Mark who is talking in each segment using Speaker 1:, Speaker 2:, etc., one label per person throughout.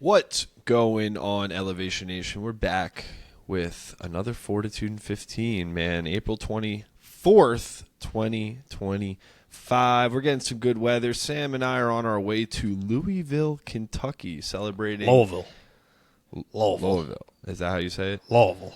Speaker 1: What's going on, Elevation Nation? We're back with another Fortitude 15, man. April 24th, 2025. We're getting some good weather. Sam and I are on our way to Louisville, Kentucky, celebrating...
Speaker 2: Louisville.
Speaker 1: Is that how you say it?
Speaker 2: Louisville.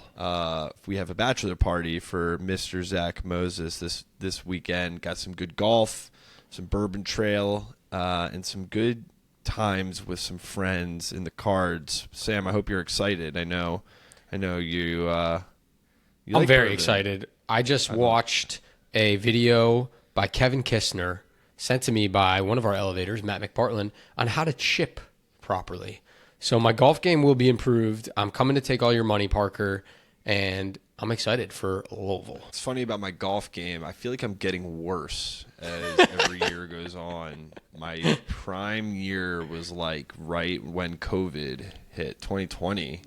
Speaker 1: We have a bachelor party for Mr. Zach Moses this weekend. Got some good golf, some bourbon trail, and some good times with some friends in the cards. Sam, I hope you're excited. I know you. I'm
Speaker 2: very excited. I just watched a video by Kevin Kistner sent to me by one of our elevators, Matt McPartland, on how to chip properly. So my golf game will be improved. I'm coming to take all your money, Parker, and I'm excited for Louisville.
Speaker 1: It's funny about my golf game. I feel like I'm getting worse as every year goes on. My prime year was like right when COVID hit, 2020.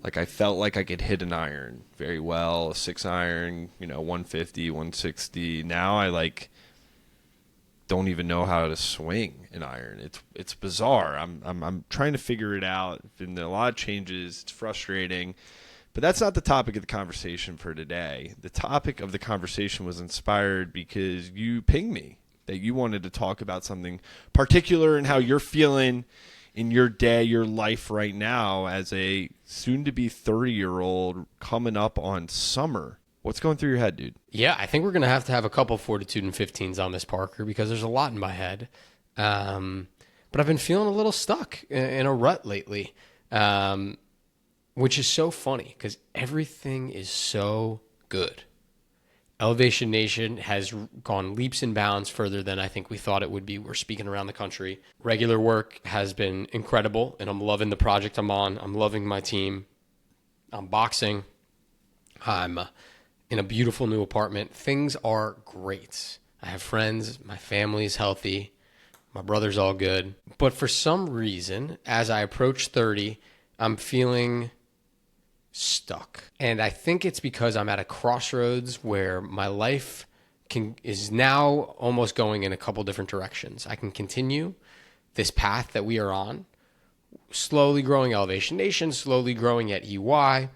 Speaker 1: Like I felt like I could hit an iron very well, a 6-iron, 150, 160. Now I don't even know how to swing an iron. It's bizarre. I'm trying to figure it out. Been a lot of changes. It's frustrating. But that's not the topic of the conversation for today. The topic of the conversation was inspired because you pinged me that you wanted to talk about something particular and how you're feeling in your day, your life right now as a soon-to-be 30-year-old coming up on summer. What's going through your head, dude?
Speaker 2: Yeah, I think we're going to have a couple Fortitude and 15s on this, Parker, because there's a lot in my head. But I've been feeling a little stuck in a rut lately. Which is so funny because everything is so good. Elevation Nation has gone leaps and bounds further than I think we thought it would be. We're speaking around the country. Regular work has been incredible, and I'm loving the project I'm on. I'm loving my team. I'm boxing. I'm in a beautiful new apartment. Things are great. I have friends. My family is healthy. My brother's all good. But for some reason, as I approach 30, I'm feeling stuck. And I think it's because I'm at a crossroads where my life is now almost going in a couple different directions. I can continue this path that we are on, slowly growing Elevation Nation, slowly growing at EY,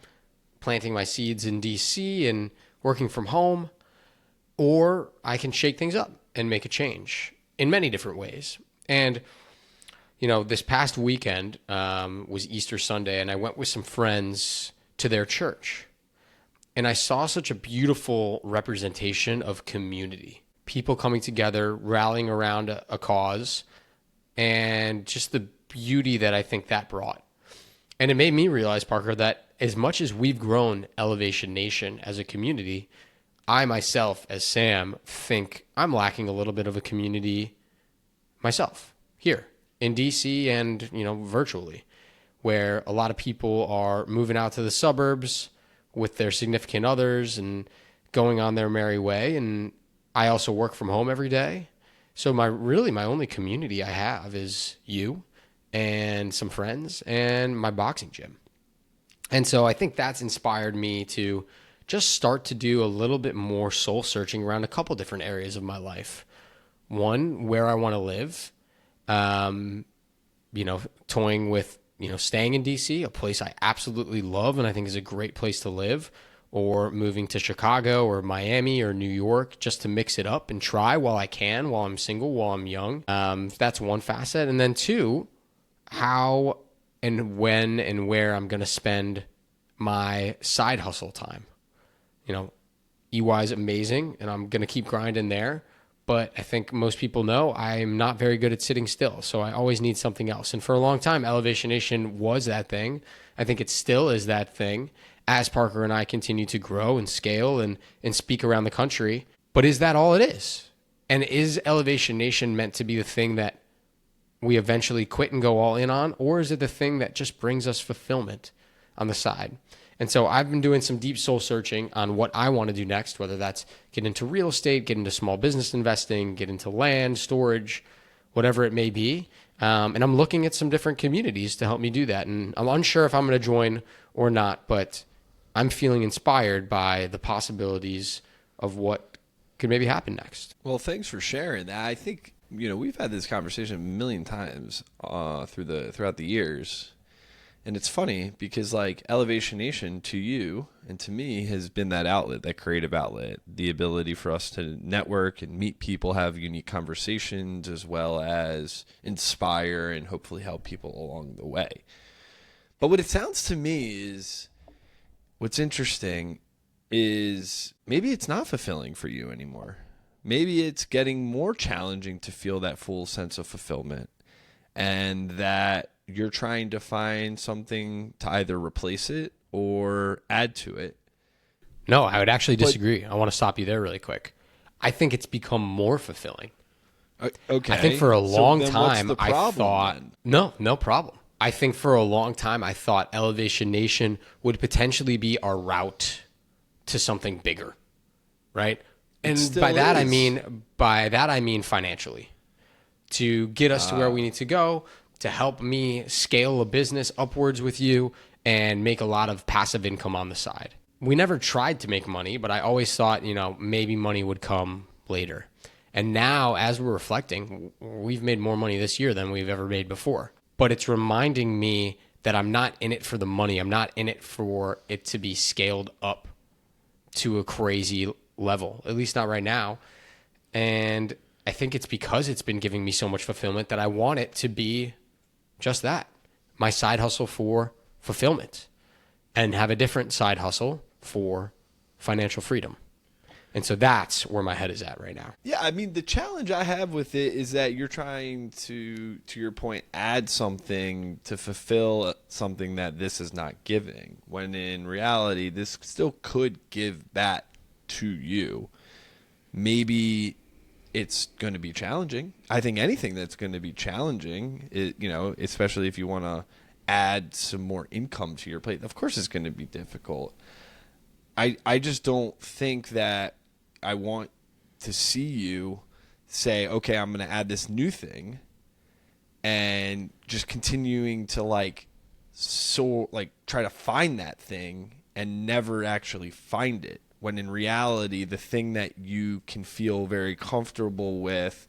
Speaker 2: planting my seeds in DC and working from home, or I can shake things up and make a change in many different ways. And this past weekend was Easter Sunday, and I went with some friends to their church. And I saw such a beautiful representation of community. People coming together, rallying around a cause, and just the beauty that I think that brought. And it made me realize, Parker, that as much as we've grown Elevation Nation as a community, I myself, as Sam, think I'm lacking a little bit of a community myself here in DC and, virtually, where a lot of people are moving out to the suburbs with their significant others and going on their merry way. And I also work from home every day. So my only community I have is you and some friends and my boxing gym. And so I think that's inspired me to just start to do a little bit more soul searching around a couple different areas of my life. One, where I want to live, toying with, staying in DC, a place I absolutely love and I think is a great place to live, or moving to Chicago or Miami or New York just to mix it up and try while I can, while I'm single, while I'm young. That's one facet. And then two, how and when and where I'm going to spend my side hustle time. EY is amazing and I'm going to keep grinding there. But I think most people know I'm not very good at sitting still, so I always need something else. And for a long time, Elevation Nation was that thing. I think it still is that thing as Parker and I continue to grow and scale and speak around the country. But is that all it is? And is Elevation Nation meant to be the thing that we eventually quit and go all in on? Or is it the thing that just brings us fulfillment on the side? And so I've been doing some deep soul searching on what I want to do next, whether that's get into real estate, get into small business investing, get into land, storage, whatever it may be. And I'm looking at some different communities to help me do that. And I'm unsure if I'm going to join or not, but I'm feeling inspired by the possibilities of what could maybe happen next.
Speaker 1: Well, thanks for sharing that. I think, we've had this conversation a million times throughout the years. And it's funny because like Elevation Nation to you and to me has been that outlet, that creative outlet, the ability for us to network and meet people, have unique conversations, as well as inspire and hopefully help people along the way. But what it sounds to me is, what's interesting is maybe it's not fulfilling for you anymore. Maybe it's getting more challenging to feel that full sense of fulfillment, and that you're trying to find something to either replace it or add to it.
Speaker 2: No, I would actually disagree. I want to stop you there really quick. I think it's become more fulfilling.
Speaker 1: Okay.
Speaker 2: I think for a long time,
Speaker 1: what's the
Speaker 2: I thought,
Speaker 1: then?
Speaker 2: no problem. I think for a long time, I thought Elevation Nation would potentially be our route to something bigger, right? And by that, I mean financially, to get us to where we need to go, to help me scale a business upwards with you and make a lot of passive income on the side. We never tried to make money, but I always thought, maybe money would come later. And now, as we're reflecting, we've made more money this year than we've ever made before. But it's reminding me that I'm not in it for the money. I'm not in it for it to be scaled up to a crazy level, at least not right now. And I think it's because it's been giving me so much fulfillment that I want it to be just that, my side hustle for fulfillment, and have a different side hustle for financial freedom. And so that's where my head is at right now.
Speaker 1: Yeah, I mean, the challenge I have with it is that you're trying to your point, add something to fulfill something that this is not giving, when in reality, this still could give that to you. Maybe it's going to be challenging. I think anything that's going to be challenging, especially if you want to add some more income to your plate, of course it's going to be difficult. I just don't think that I want to see you say, okay, I'm going to add this new thing, and just continuing to try to find that thing and never actually find it. When in reality, the thing that you can feel very comfortable with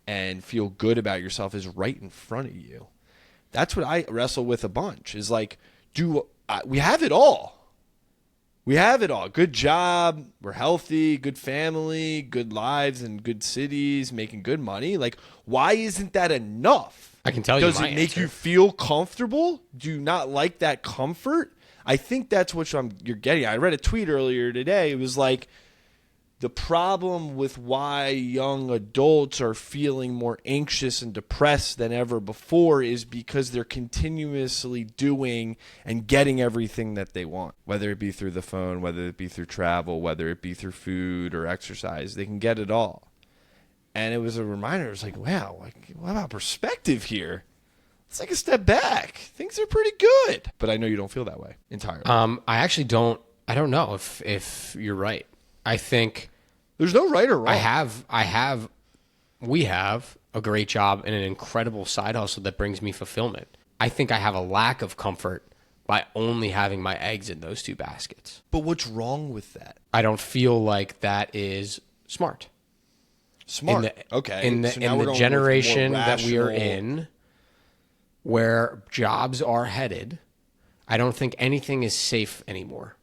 Speaker 1: and feel good about yourself is right in front of you. That's what I wrestle with a bunch, is like, we have it all. We have it all. Good job. We're healthy, good family, good lives in good cities, making good money. Like, why isn't that enough?
Speaker 2: I can tell you my answer.
Speaker 1: Does it make you feel comfortable? Do you not like that comfort? I think that's what you're getting. I read a tweet earlier today. It was like, the problem with why young adults are feeling more anxious and depressed than ever before is because they're continuously doing and getting everything that they want, whether it be through the phone, whether it be through travel, whether it be through food or exercise. They can get it all. And it was a reminder. It was like, wow, what about perspective here? Let's take a step back. Things are pretty good. But I know you don't feel that way entirely.
Speaker 2: I actually don't. I don't know if you're right. I think
Speaker 1: there's no right or wrong.
Speaker 2: We have a great job and an incredible side hustle that brings me fulfillment. I think I have a lack of comfort by only having my eggs in those two baskets.
Speaker 1: But what's wrong with that?
Speaker 2: I don't feel like that is smart.
Speaker 1: Okay.
Speaker 2: In the generation that we are in, where jobs are headed, I don't think anything is safe anymore.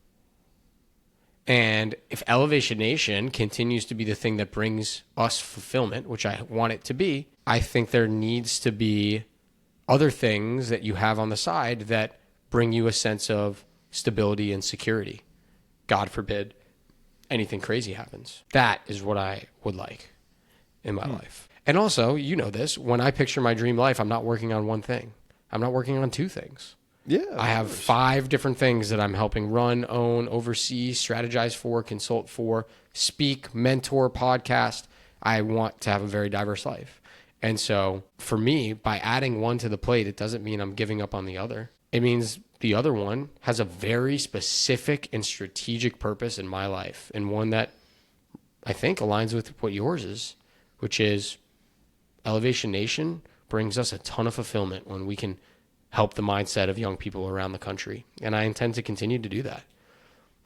Speaker 2: And if Elevation Nation continues to be the thing that brings us fulfillment, which I want it to be, I think there needs to be other things that you have on the side that bring you a sense of stability and security. God forbid anything crazy happens. That is what I would like in my life. And also, you know this, when I picture my dream life, I'm not working on one thing. I'm not working on two things.
Speaker 1: Yeah,
Speaker 2: I have 5 different things that I'm helping run, own, oversee, strategize for, consult for, speak, mentor, podcast. I want to have a very diverse life. And so for me, by adding one to the plate, it doesn't mean I'm giving up on the other. It means the other one has a very specific and strategic purpose in my life, and one that I think aligns with what yours is, which is Elevation Nation brings us a ton of fulfillment when we can help the mindset of young people around the country. And I intend to continue to do that.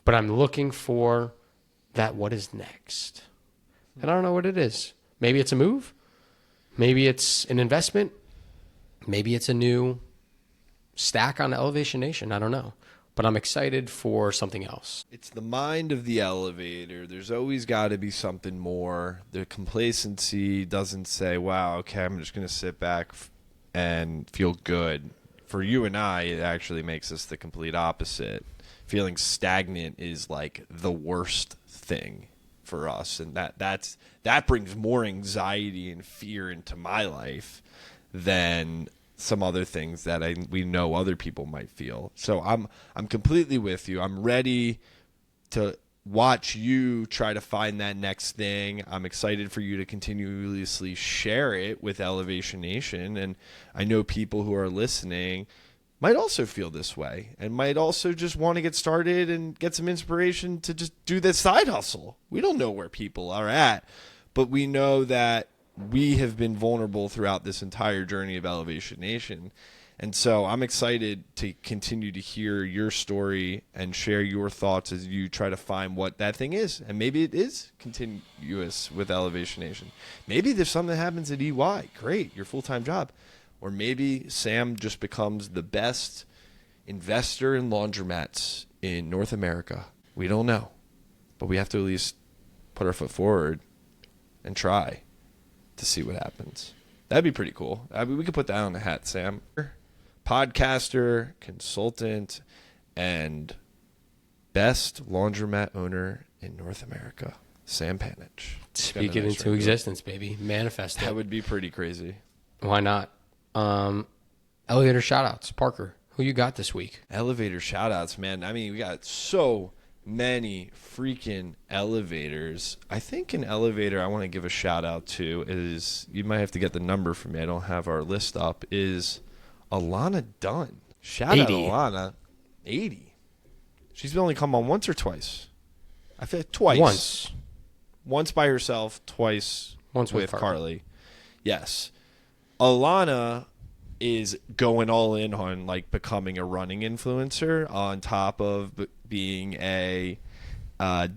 Speaker 2: But I'm looking for that what is next. And I don't know what it is. Maybe it's a move. Maybe it's an investment. Maybe it's a new stack on Elevation Nation. I don't know. But I'm excited for something else.
Speaker 1: It's the mind of the elevator. There's always got to be something more. The complacency doesn't say, wow, okay, I'm just going to sit back and feel good. For you and I, it actually makes us the complete opposite. Feeling stagnant is like the worst thing for us. And that brings more anxiety and fear into my life than some other things that we know other people might feel. So I'm completely with you. I'm ready to watch you try to find that next thing. I'm excited for you to continuously share it with Elevation Nation. And I know people who are listening might also feel this way and might also just want to get started and get some inspiration to just do this side hustle. We don't know where people are at, but we know that we have been vulnerable throughout this entire journey of Elevation Nation. And so I'm excited to continue to hear your story and share your thoughts as you try to find what that thing is. And maybe it is continuous with Elevation Nation. Maybe there's something that happens at EY. Great, your full-time job. Or maybe Sam just becomes the best investor in laundromats in North America. We don't know. But we have to at least put our foot forward and try to see what happens. That'd be pretty cool. I mean, we could put that on the hat, Sam. Podcaster, consultant, and best laundromat owner in North America, Sam Panitch.
Speaker 2: Speak it into existence, baby. Manifest it.
Speaker 1: That would be pretty crazy.
Speaker 2: Why not? Elevator shoutouts. Parker, who you got this week?
Speaker 1: Elevator shoutouts, man. I mean, we got so many freaking elevators. I think an elevator I want to give a shout out to is, you might have to get the number from me, I don't have our list up, is Alana Dunn. Shout 80. Out Alana. 80. She's only come on once or twice? I feel twice. Once by herself, twice
Speaker 2: once
Speaker 1: with Carly. Yes. Alana is going all in on like becoming a running influencer on top of being a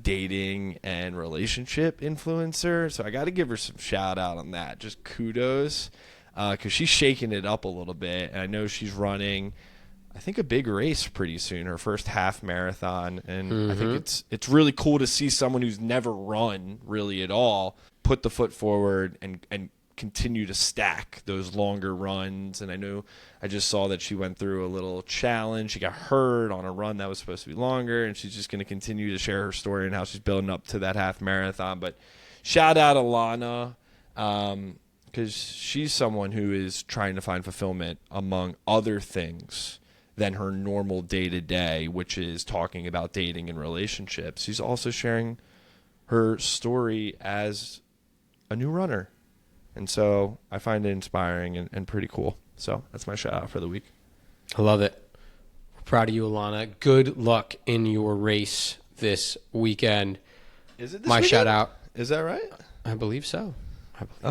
Speaker 1: dating and relationship influencer. So I got to give her some shout out on that. Just kudos, because she's shaking it up a little bit. And I know she's running, I think, a big race pretty soon, her first half marathon. And I think it's really cool to see someone who's never run really at all put the foot forward and continue to stack those longer runs. And I know I just saw that she went through a little challenge. She got hurt on a run that was supposed to be longer, and she's just going to continue to share her story and how she's building up to that half marathon. But shout out Alana, because she's someone who is trying to find fulfillment among other things than her normal day-to-day, which is talking about dating and relationships. She's also sharing her story as a new runner. And so I find it inspiring and pretty cool. So that's my shout out for the week.
Speaker 2: I love it. We're proud of you, Alana. Good luck in your race this weekend.
Speaker 1: Is it this
Speaker 2: my
Speaker 1: weekend?
Speaker 2: Shout out?
Speaker 1: Is that right?
Speaker 2: I believe so.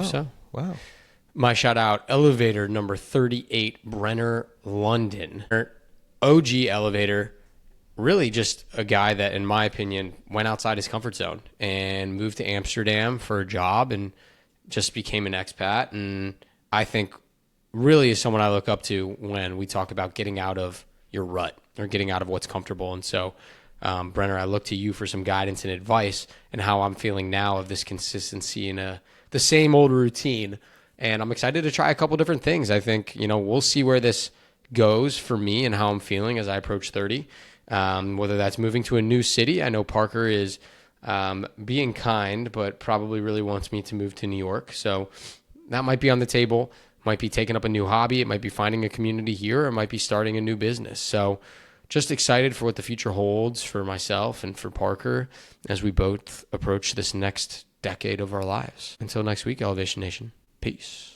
Speaker 2: So.
Speaker 1: Wow.
Speaker 2: My shout out, elevator number 38, Brenner, London. OG elevator. Really just a guy that, in my opinion, went outside his comfort zone and moved to Amsterdam for a job and just became an expat. And I think really is someone I look up to when we talk about getting out of your rut or getting out of what's comfortable. And so, Brenner, I look to you for some guidance and advice and how I'm feeling now of this consistency in the same old routine. And I'm excited to try a couple different things. I think, we'll see where this goes for me and how I'm feeling as I approach 30. Whether that's moving to a new city. I know Parker is being kind, but probably really wants me to move to New York. So that might be on the table. Might be taking up a new hobby. It might be finding a community here. Or it might be starting a new business. So just excited for what the future holds for myself and for Parker as we both approach this next decade of our lives. Until next week, Elevation Nation. Peace.